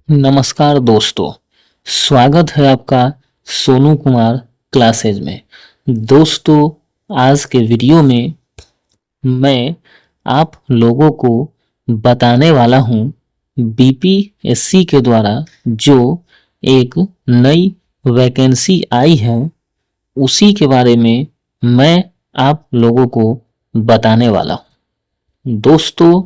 नमस्कार दोस्तों, स्वागत है आपका सोनू कुमार क्लासेज में। दोस्तों, आज के वीडियो में मैं आप लोगों को बताने वाला हूं बीपीएससी के द्वारा जो एक नई वैकेंसी आई है उसी के बारे में मैं आप लोगों को बताने वाला हूं दोस्तों।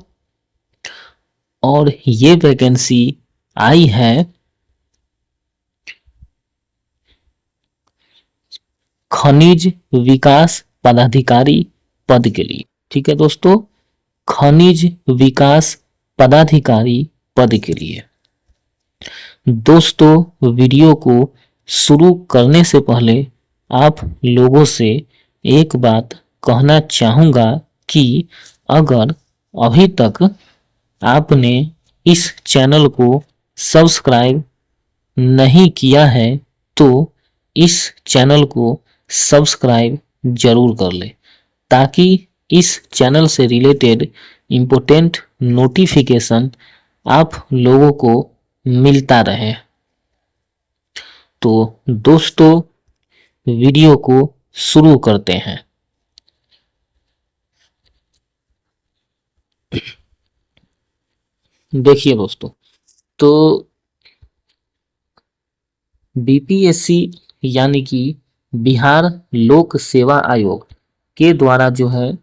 और ये वैकेंसी आई है खनिज विकास पदाधिकारी पद के लिए। ठीक है दोस्तों, खनिज विकास पदाधिकारी पद के लिए। दोस्तों, वीडियो को शुरू करने से पहले आप लोगों से एक बात कहना चाहूँगा कि अगर अभी तक आपने इस चैनल को सब्सक्राइब नहीं किया है तो इस चैनल को सब्सक्राइब जरूर कर ले ताकि इस चैनल से रिलेटेड इम्पोर्टेंट नोटिफिकेशन आप लोगों को मिलता रहे। तो दोस्तों, वीडियो को शुरू करते हैं। देखिए दोस्तों, तो बीपीएससी यानी कि बिहार लोक सेवा आयोग के द्वारा जो है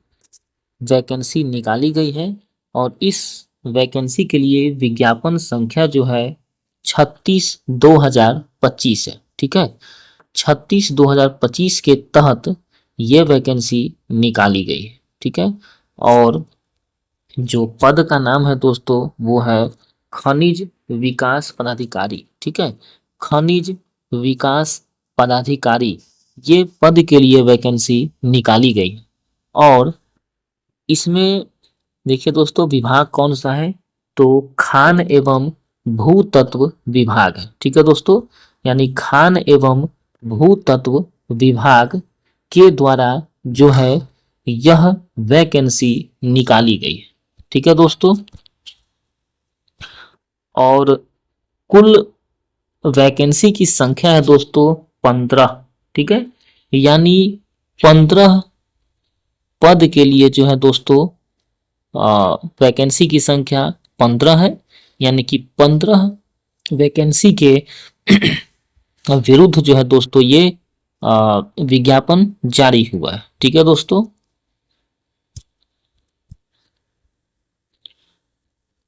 वैकेंसी निकाली गई है और इस वैकेंसी के लिए विज्ञापन संख्या जो है 36/2025 है। ठीक है, 36/2025 के तहत ये वैकेंसी निकाली गई है। ठीक है, और जो पद का नाम है दोस्तों वो है खनिज विकास पदाधिकारी। ठीक है, खनिज विकास पदाधिकारी ये पद के लिए वैकेंसी निकाली गई और इसमें देखिए दोस्तों, विभाग कौन सा है तो खान एवं भूतत्व विभाग है। ठीक है दोस्तों, यानी खान एवं भूतत्व विभाग के द्वारा जो है यह वैकेंसी निकाली गई है। ठीक है दोस्तों, और कुल वैकेंसी की संख्या है दोस्तों 15। ठीक है, यानी 15 पद के लिए जो है दोस्तों वैकेंसी की संख्या 15 है, यानी कि 15 वैकेंसी के विरुद्ध जो है दोस्तों ये विज्ञापन जारी हुआ है। ठीक है दोस्तों,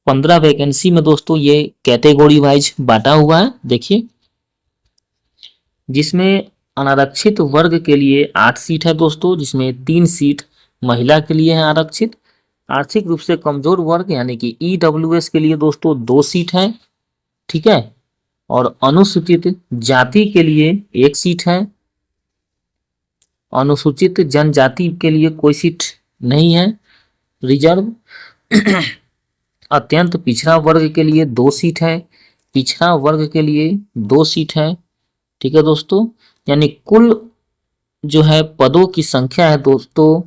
15 वैकेंसी में दोस्तों ये कैटेगरी वाइज बांटा हुआ है। देखिए, जिसमें अनारक्षित वर्ग के लिए 8 सीट है दोस्तों, जिसमें 3 सीट महिला के लिए है आरक्षित। आर्थिक रूप से कमजोर वर्ग यानी कि ईडब्ल्यूएस के लिए दोस्तों 2 सीट है। ठीक है, और अनुसूचित जाति के लिए 1 सीट है। अनुसूचित जनजाति के लिए कोई सीट नहीं है। रिजर्व अत्यंत पिछड़ा वर्ग के लिए 2 सीट है। पिछड़ा वर्ग के लिए 2 सीट है। ठीक है दोस्तों, यानी कुल जो है पदों की संख्या है दोस्तों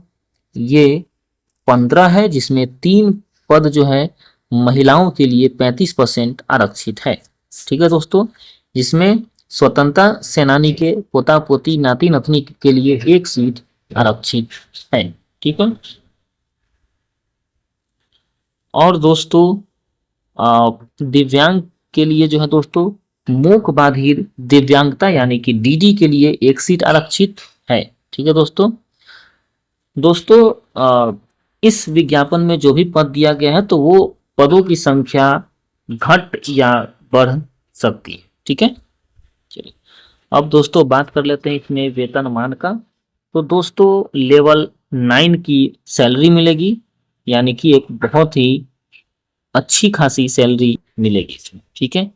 ये 15 है, जिसमें 3 पद जो है महिलाओं के लिए 35% आरक्षित है। ठीक है दोस्तों, जिसमें स्वतंत्रता सेनानी के पोता पोती नाती नतनी के लिए 1 सीट आरक्षित है। ठीक है, और दोस्तों दिव्यांग के लिए जो है दोस्तों मूक बाधिर दिव्यांगता यानी कि डीडी के लिए 1 सीट आरक्षित है। ठीक है दोस्तों, इस विज्ञापन में जो भी पद दिया गया है तो वो पदों की संख्या घट या बढ़ सकती है। ठीक है, चलिए अब दोस्तों बात कर लेते हैं इसमें वेतनमान का। तो दोस्तों लेवल 9 की सैलरी मिलेगी, यानी कि एक बहुत ही अच्छी खासी सैलरी मिलेगी इसमें। ठीक है,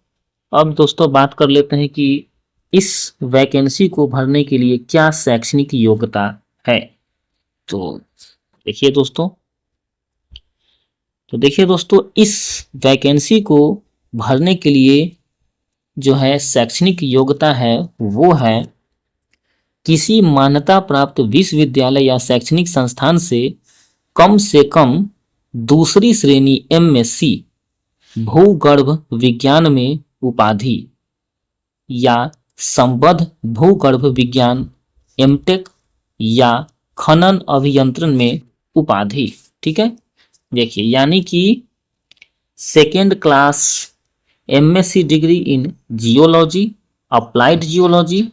अब दोस्तों बात कर लेते हैं कि इस वैकेंसी को भरने के लिए क्या शैक्षणिक योग्यता है। तो देखिए दोस्तों, इस वैकेंसी को भरने के लिए जो है शैक्षणिक योग्यता है वो है किसी मान्यता प्राप्त विश्वविद्यालय या शैक्षणिक संस्थान से कम दूसरी श्रेणी एमएससी भूगर्भ विज्ञान में उपाधि या संबद्ध भूगर्भ विज्ञान एमटेक या खनन अभियंत्रण में उपाधि। ठीक है, देखिए यानी कि second class MSc degree in geology, applied geology,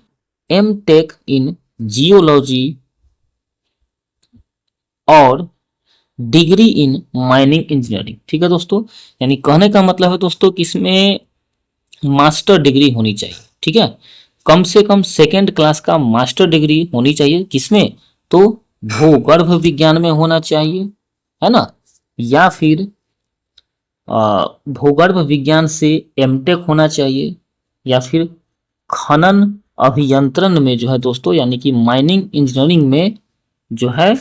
MTech in geology और डिग्री इन माइनिंग इंजीनियरिंग। ठीक है दोस्तों, यानी कहने का मतलब है दोस्तों कि इसमें मास्टर डिग्री होनी चाहिए। ठीक है, कम से कम सेकेंड क्लास का मास्टर डिग्री होनी चाहिए। किसमें? तो भूगर्भ विज्ञान में होना चाहिए, है ना, या फिर भूगर्भ विज्ञान से एमटेक होना चाहिए, या फिर खनन अभियंत्रण में जो है दोस्तों यानी कि माइनिंग इंजीनियरिंग में जो है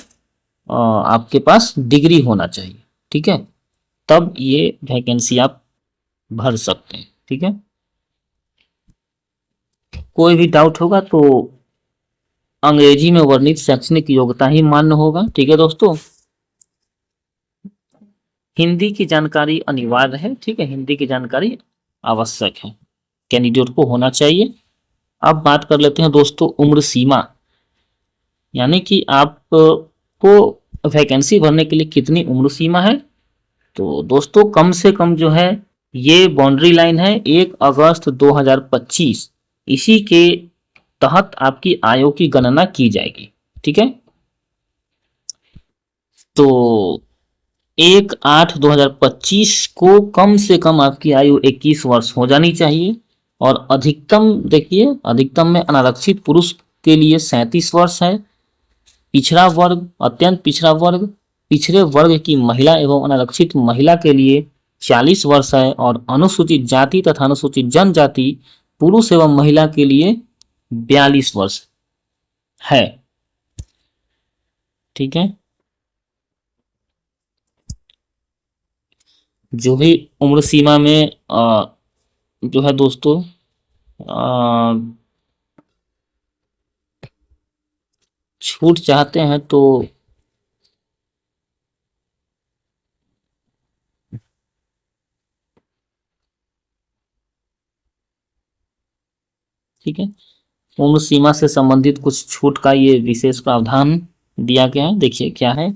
आपके पास डिग्री होना चाहिए। ठीक है, तब ये वैकेंसी आप भर सकते हैं। ठीक है, कोई भी डाउट होगा तो अंग्रेजी में वर्णित शैक्षणिक योग्यता ही मान्य होगा। ठीक है दोस्तों, हिंदी की जानकारी अनिवार्य है। ठीक है, हिंदी की जानकारी आवश्यक है, कैंडिडेट को होना चाहिए। अब बात कर लेते हैं दोस्तों उम्र सीमा, यानी कि आपको वैकेंसी भरने के लिए कितनी उम्र सीमा है। तो दोस्तों कम से कम जो है ये बाउंड्री लाइन है 1 अगस्त 2025, इसी के तहत आपकी आयु की गणना की जाएगी। ठीक है, तो 1/8/2025 को कम से कम आपकी आयु 21 वर्ष हो जानी चाहिए। और अधिकतम देखिए, अधिकतम में अनारक्षित पुरुष के लिए 37 वर्ष है, पिछड़ा वर्ग, अत्यंत पिछड़ा वर्ग, पिछड़े वर्ग की महिला एवं अनारक्षित महिला के लिए 40 वर्ष है, और अनुसूचित जाति तथा अनुसूचित जनजाति पुरुष एवं महिला के लिए 42 वर्ष है। ठीक है, जो भी उम्र सीमा में जो है दोस्तों छूट चाहते हैं तो ठीक है, उम्र सीमा से संबंधित कुछ छूट का ये विशेष प्रावधान दिया गया है। देखिए क्या है,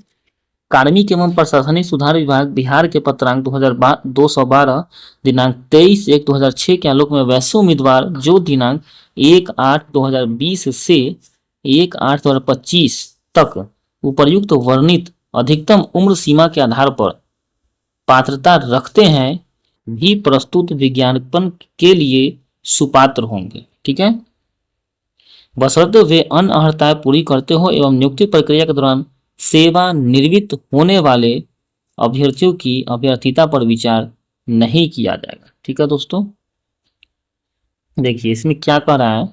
कार्मिक एवं प्रशासनिक सुधार विभाग बिहार के पत्रांक 212 दिनांक 23/1/2006 के आलोक में वैसे उम्मीदवार जो दिनांक 1/8/2020 से 1/8/2025 तक उपर्युक्त वर्णित अधिकतम उम्र सीमा के आधार पर पात्रता रखते हैं भी प्रस्तुत विज्ञापन के लिए सुपात्र होंगे। ठीक है, बशर्ते वे अन्य अर्हताएं पूरी करते हो एवं नियुक्ति प्रक्रिया के दौरान सेवानिवृत्त होने वाले अभ्यर्थियों की अभ्यर्थिता पर विचार नहीं किया जाएगा। ठीक है दोस्तों, देखिए इसमें क्या कह रहा है,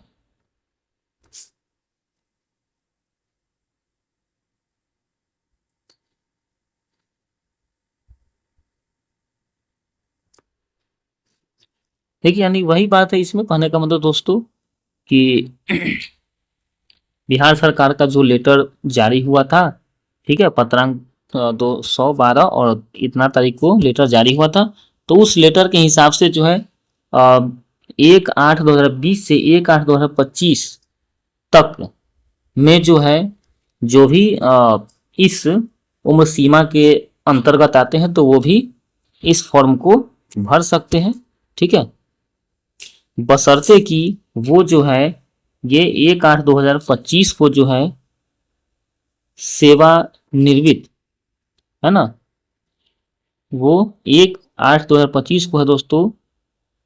देखिए यानी वही बात है इसमें कहने का मतलब दोस्तों कि बिहार सरकार का जो लेटर जारी हुआ था, ठीक है, पत्रांक 212 और इतना तारीख को लेटर जारी हुआ था, तो उस लेटर के हिसाब से जो है 1/8/2020 से 1/8/2025 तक में जो है जो भी इस उम्र सीमा के अंतर्गत आते हैं तो वो भी इस फॉर्म को भर सकते हैं। ठीक है, बशर्ते कि वो जो है ये 1/8/2025 को जो है सेवानिवृत्त, है ना, वो 1/8/2025 को है दोस्तों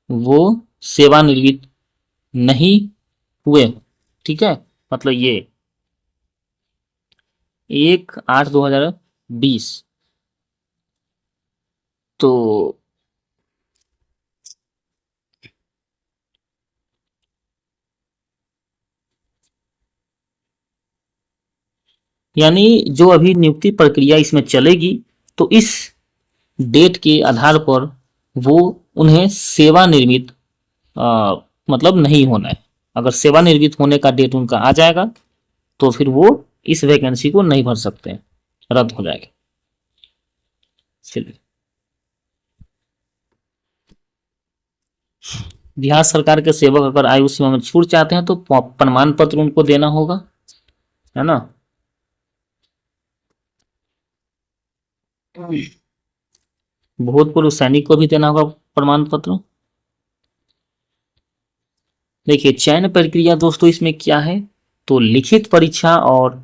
वो सेवानिवृत्त नहीं हुए। ठीक है, मतलब ये 1/8/2020 तो यानी जो अभी नियुक्ति प्रक्रिया इसमें चलेगी तो इस डेट के आधार पर वो उन्हें सेवानिवृत्त मतलब नहीं होना है। अगर सेवानिवृत्त होने का डेट उनका आ जाएगा तो फिर वो इस वैकेंसी को नहीं भर सकते हैं, रद्द हो जाएगा। चलिए बिहार सरकार के सेवक अगर आयु सीमा में छूट चाहते हैं तो प्रमाण पत्र उनको देना होगा, है ना। भूतपूर्व सैनिक को भी देना होगा प्रमाण पत्र। देखिए चयन प्रक्रिया दोस्तों इसमें क्या है, तो लिखित परीक्षा और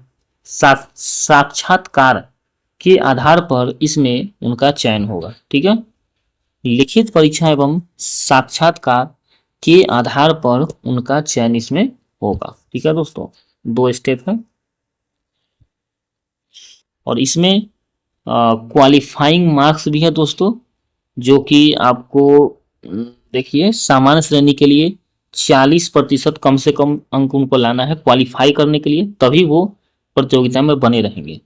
साक्षात्कार के आधार पर इसमें उनका चयन होगा, ठीक है। लिखित परीक्षा एवं साक्षात्कार के आधार पर उनका चयन इसमें होगा, ठीक है दोस्तों। 2 स्टेप है और इसमें क्वालिफाइंग मार्क्स भी है दोस्तों, जो कि आपको देखिए सामान्य श्रेणी के लिए 40% कम से कम अंक उनको लाना है क्वालिफाई करने के लिए, तभी वो प्रतियोगिता में बने रहेंगे।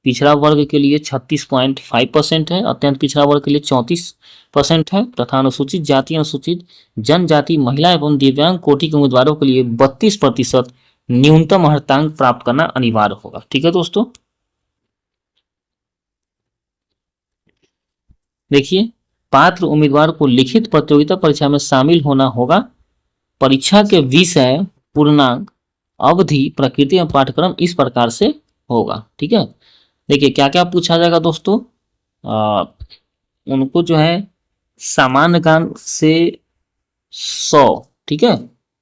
पिछड़ा वर्ग के लिए 36.5% है, अत्यंत पिछड़ा वर्ग के लिए 34% है तथा अनुसूचित जाति, अनुसूचित जनजाति, महिला एवं दिव्यांग कोटि के उम्मीदवारों के लिए 32% न्यूनतम अर्हतांक प्राप्त करना अनिवार्य होगा, ठीक है दोस्तों। देखिए पात्र उम्मीदवार को लिखित प्रतियोगिता परीक्षा में शामिल होना होगा। परीक्षा के विषय, पूर्णांक, अवधि, प्रकृति एवं पाठ्यक्रम इस प्रकार से होगा, ठीक है। देखिए क्या क्या पूछा जाएगा दोस्तों, उनको जो है सामान्य ज्ञान से 100, ठीक है,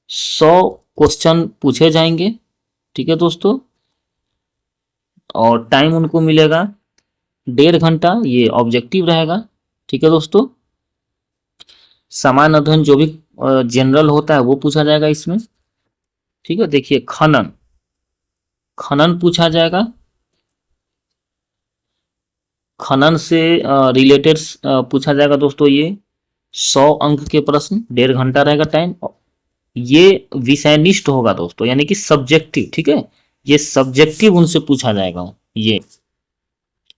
100 क्वेश्चन पूछे जाएंगे, ठीक है दोस्तों। और टाइम उनको मिलेगा 1.5 घंटा, ये ऑब्जेक्टिव रहेगा, ठीक है दोस्तों। सामान्य अध्ययन जो भी जनरल होता है वो पूछा जाएगा इसमें, ठीक है। देखिए खनन, खनन पूछा जाएगा, खनन से रिलेटेड पूछा जाएगा दोस्तों, ये 100 अंक के प्रश्न, 1.5 घंटा रहेगा टाइम। ये विषयनिष्ठ होगा दोस्तों, यानी कि सब्जेक्टिव, ठीक है, ये सब्जेक्टिव उनसे पूछा जाएगा ये,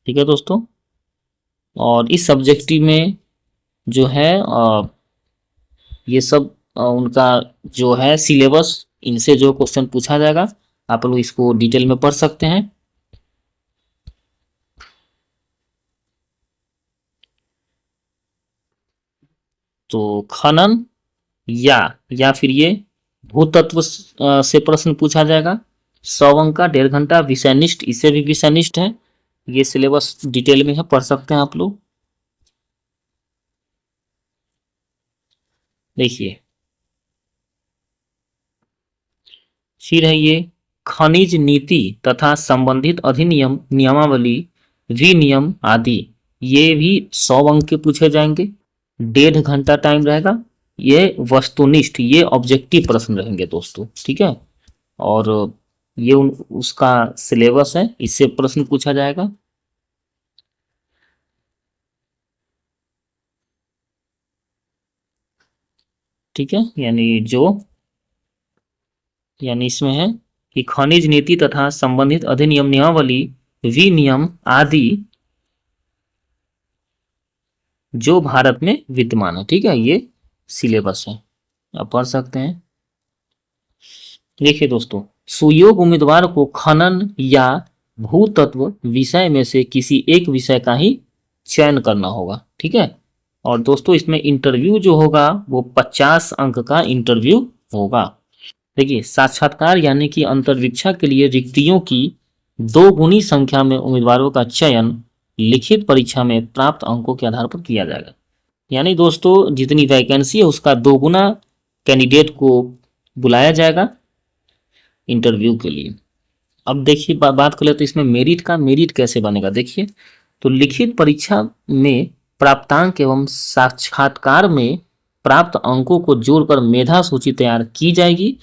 ठीक है दोस्तों। और इस सब्जेक्टिव में जो है ये सब उनका जो है सिलेबस, इनसे जो क्वेश्चन पूछा जाएगा आप लोग इसको डिटेल में पढ़ सकते हैं। तो खनन या फिर ये भूतत्व से प्रश्न पूछा जाएगा, 100 अंक का, 1.5 घंटा, विषयनिष्ठ, इससे भी विषयनिष्ठ है, ये सिलेबस डिटेल में है, पढ़ सकते हैं आप लोग। देखिए फिर है ये खनिज नीति तथा संबंधित अधिनियम, नियमावली, विनियम आदि, ये भी 100 अंक के पूछे जाएंगे, 1.5 घंटा टाइम रहेगा। ये वस्तुनिष्ठ, ये ऑब्जेक्टिव प्रश्न रहेंगे दोस्तों, ठीक है। और ये उसका सिलेबस है, इससे प्रश्न पूछा जाएगा। ठीक है, यानी इसमें है कि खनिज नीति तथा संबंधित अधिनियम, नियमावली, विनियम आदि जो भारत में विद्यमान है, ठीक है, ये सिलेबस है, आप पढ़ सकते हैं। देखिए दोस्तों, सुयोग्य उम्मीदवार को खनन या भूतत्व विषय में से किसी एक विषय का ही चयन करना होगा, ठीक है। और दोस्तों इसमें इंटरव्यू जो होगा वो 50 अंक का इंटरव्यू होगा। देखिए साक्षात्कार यानी कि अंतर्वीक्षा के लिए रिक्तियों की 2 गुनी संख्या में उम्मीदवारों का चयन लिखित परीक्षा में प्राप्त अंकों के आधार पर किया जाएगा। यानी दोस्तों जितनी वैकेंसी है उसका 2 गुना कैंडिडेट को बुलाया जाएगा इंटरव्यू के लिए। अब देखिए बात कर लेते हैं इसमें मेरिट का, मेरिट कैसे बनेगा। देखिए तो लिखित परीक्षा में प्राप्तांक एवं साक्षात्कार में प्राप्त अंकों को जोड़कर मेधा सूची तैयार की जाएगी।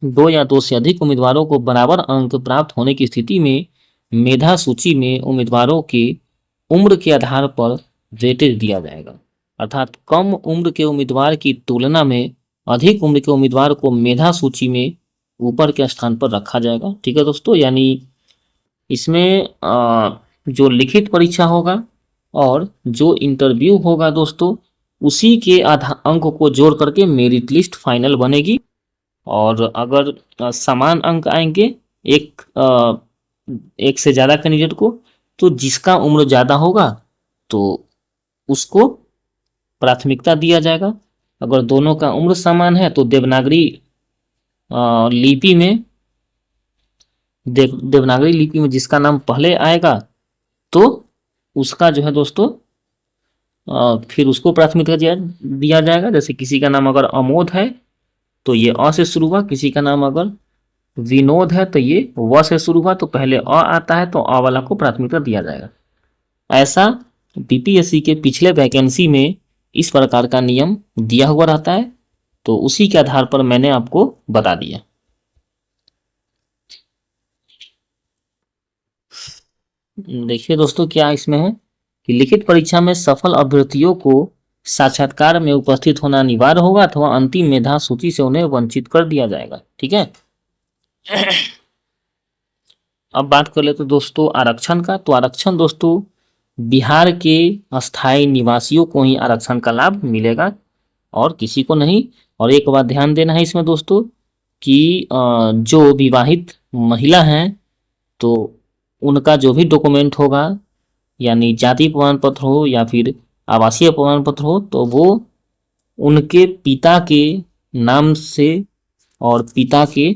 2 या 2 से अधिक उम्मीदवारों को बराबर अंक प्राप्त होने की स्थिति में मेधा सूची में उम्मीदवारों के उम्र के आधार पर वेटेज दिया जाएगा, अर्थात कम उम्र के उम्मीदवार की तुलना में अधिक उम्र के उम्मीदवार को मेधा सूची में ऊपर के स्थान पर रखा जाएगा, ठीक है दोस्तों। यानी इसमें जो लिखित परीक्षा होगा और जो इंटरव्यू होगा दोस्तों, उसी के अंक को जोड़ करके मेरिट लिस्ट फाइनल बनेगी। और अगर समान अंक आएंगे एक से ज़्यादा कैंडिडेट को, तो जिसका उम्र ज़्यादा होगा तो उसको प्राथमिकता दिया जाएगा अगर दोनों का उम्र समान है तो देवनागरी लिपि में देवनागरी लिपि में जिसका नाम पहले आएगा तो उसका जो है दोस्तों फिर उसको प्राथमिकता दिया जाएगा। जैसे किसी का नाम अगर अमोद है तो ये अ से शुरू हुआ, किसी का नाम अगर विनोद है तो ये व से शुरू हुआ, तो पहले अ आता है तो अ वाला को प्राथमिकता दिया जाएगा। ऐसा बीपीएससी के पिछले वैकेंसी में इस प्रकार का नियम दिया हुआ रहता है, तो उसी के आधार पर मैंने आपको बता दिया। देखिए दोस्तों क्या इसमें है कि लिखित परीक्षा में सफल अभ्यर्थियों को साक्षात्कार में उपस्थित होना अनिवार्य होगा अथवा अंतिम मेधा सूची से उन्हें वंचित कर दिया जाएगा। ठीक है। अब बात कर लेते दोस्तों आरक्षण का। तो आरक्षण दोस्तों बिहार के अस्थायी निवासियों को ही आरक्षण का लाभ मिलेगा और किसी को नहीं। और एक बात ध्यान देना है इसमें दोस्तों कि जो विवाहित महिला हैं तो उनका जो भी डॉक्यूमेंट होगा, यानी जाति प्रमाण पत्र हो या फिर आवासीय प्रमाण पत्र हो, तो वो उनके पिता के नाम से और पिता के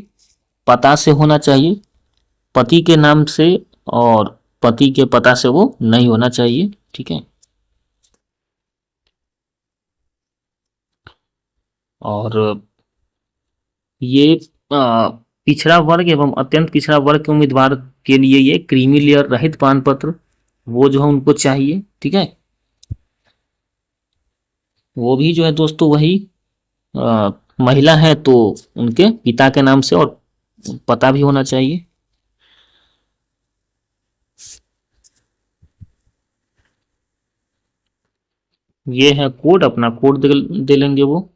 पता से होना चाहिए, पति के नाम से और पति के पता से वो नहीं होना चाहिए। ठीक है। और ये पिछड़ा वर्ग एवं अत्यंत पिछड़ा वर्ग के उम्मीदवार के लिए ये क्रीमी लेयर रहित प्रमाण पत्र वो जो है उनको चाहिए। ठीक है। वो भी जो है दोस्तों वही महिला है तो उनके पिता के नाम से और पता भी होना चाहिए। ये है कोड, अपना कोड दे लेंगे वो।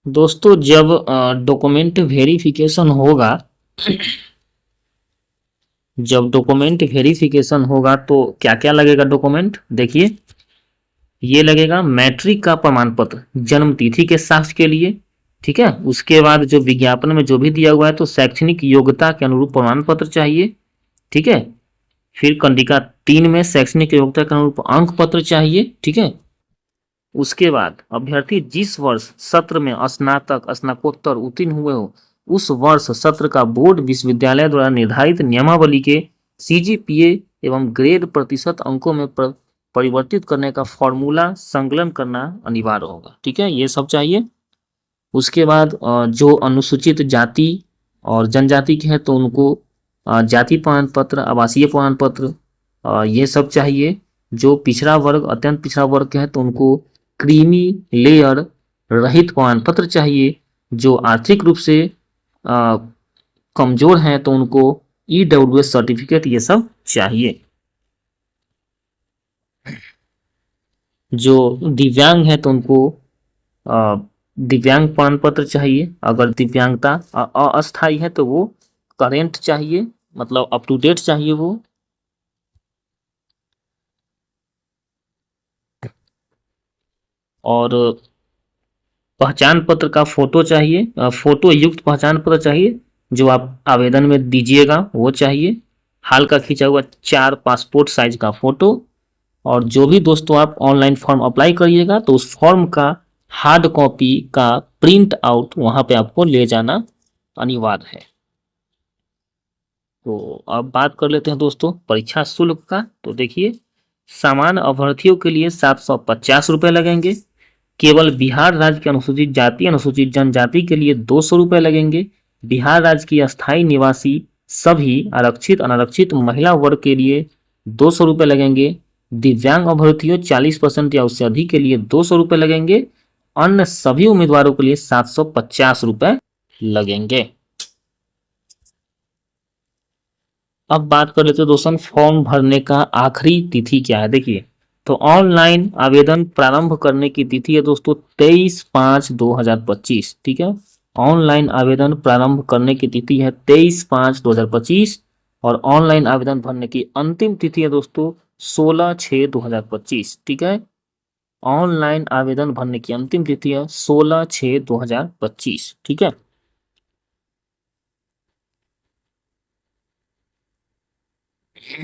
दोस्तों जब डॉक्यूमेंट वेरिफिकेशन होगा, जब डॉक्यूमेंट वेरिफिकेशन होगा तो क्या क्या लगेगा डॉक्यूमेंट, देखिए ये लगेगा मैट्रिक का प्रमाण पत्र जन्म तिथि के साक्ष्य के लिए। ठीक है। उसके बाद जो विज्ञापन में जो भी दिया हुआ है तो शैक्षणिक योग्यता के अनुरूप प्रमाण पत्र चाहिए। ठीक है। फिर कंडिका 3 में शैक्षणिक योग्यता के अनुरूप अंक पत्र चाहिए। ठीक है। उसके बाद अभ्यर्थी जिस वर्ष सत्र में स्नातक स्नातकोत्तर उत्तीर्ण हुए हो उस वर्ष सत्र का बोर्ड विश्वविद्यालय द्वारा निर्धारित नियमावली के सीजीपीए एवं ग्रेड प्रतिशत अंकों में परिवर्तित करने का फॉर्मूला संकलन करना अनिवार्य होगा। ठीक है। ये सब चाहिए। उसके बाद जो अनुसूचित जाति और जनजाति के हैं तो उनको जाति प्रमाण पत्र, आवासीय प्रमाण पत्र ये सब चाहिए। जो पिछड़ा वर्ग अत्यंत पिछड़ा वर्ग के हैं तो उनको क्रीमी लेयर रहित प्रमाण पत्र चाहिए। जो आर्थिक रूप से कमजोर हैं तो उनको ईडब्ल्यूएस सर्टिफिकेट ये सब चाहिए। जो दिव्यांग है तो उनको दिव्यांग प्रमाण पत्र चाहिए। अगर दिव्यांगता अस्थायी है तो वो करेंट चाहिए, मतलब अप टू डेट चाहिए वो। और पहचान पत्र का फोटो चाहिए, फोटो युक्त पहचान पत्र चाहिए जो आप आवेदन में दीजिएगा वो चाहिए। हाल का खींचा हुआ 4 पासपोर्ट साइज का फोटो। और जो भी दोस्तों आप ऑनलाइन फॉर्म अप्लाई करिएगा तो उस फॉर्म का हार्ड कॉपी का प्रिंट आउट वहां पे आपको ले जाना अनिवार्य है। तो अब बात कर लेते हैं दोस्तों परीक्षा शुल्क का। तो देखिए सामान्य अभ्यर्थियों के लिए 750 रुपये लगेंगे। केवल बिहार राज्य के अनुसूचित जाति अनुसूचित जनजाति के लिए 200 रुपये लगेंगे। बिहार राज्य की अस्थायी निवासी सभी आरक्षित अनारक्षित महिला वर्ग के लिए 200 रुपये लगेंगे। दिव्यांग अभ्यर्थियों 40% या उससे अधिक के लिए 200 रुपये लगेंगे। अन्य सभी उम्मीदवारों के लिए 750 रुपये लगेंगे। अब बात कर लेते हैं दोस्तों फॉर्म भरने का आखिरी तिथि क्या है। देखिए तो ऑनलाइन आवेदन प्रारंभ करने की तिथि है दोस्तों 23/5/2025। ठीक है। ऑनलाइन आवेदन प्रारंभ करने की तिथि है 23/5/2025 और ऑनलाइन आवेदन भरने की अंतिम तिथि है दोस्तों 16/6/2025। ठीक है। ऑनलाइन आवेदन भरने की अंतिम तिथि है 16/6/2025। ठीक है। तो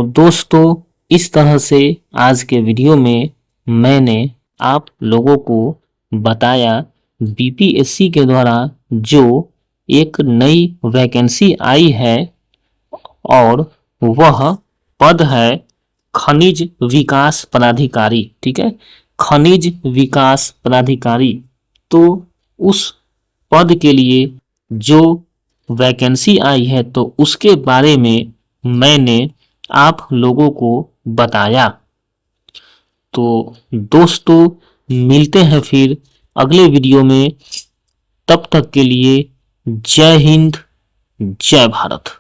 दोस्तों, इस तरह से आज के वीडियो में मैंने आप लोगों को बताया बीपीएससी के द्वारा जो एक नई वैकेंसी आई है और वह पद है खनिज विकास पदाधिकारी। ठीक है, खनिज विकास पदाधिकारी। तो उस पद के लिए जो वैकेंसी आई है तो उसके बारे में मैंने आप लोगों को बताया। तो दोस्तों, मिलते हैं फिर अगले वीडियो में। तब तक के लिए जय हिंद, जय भारत।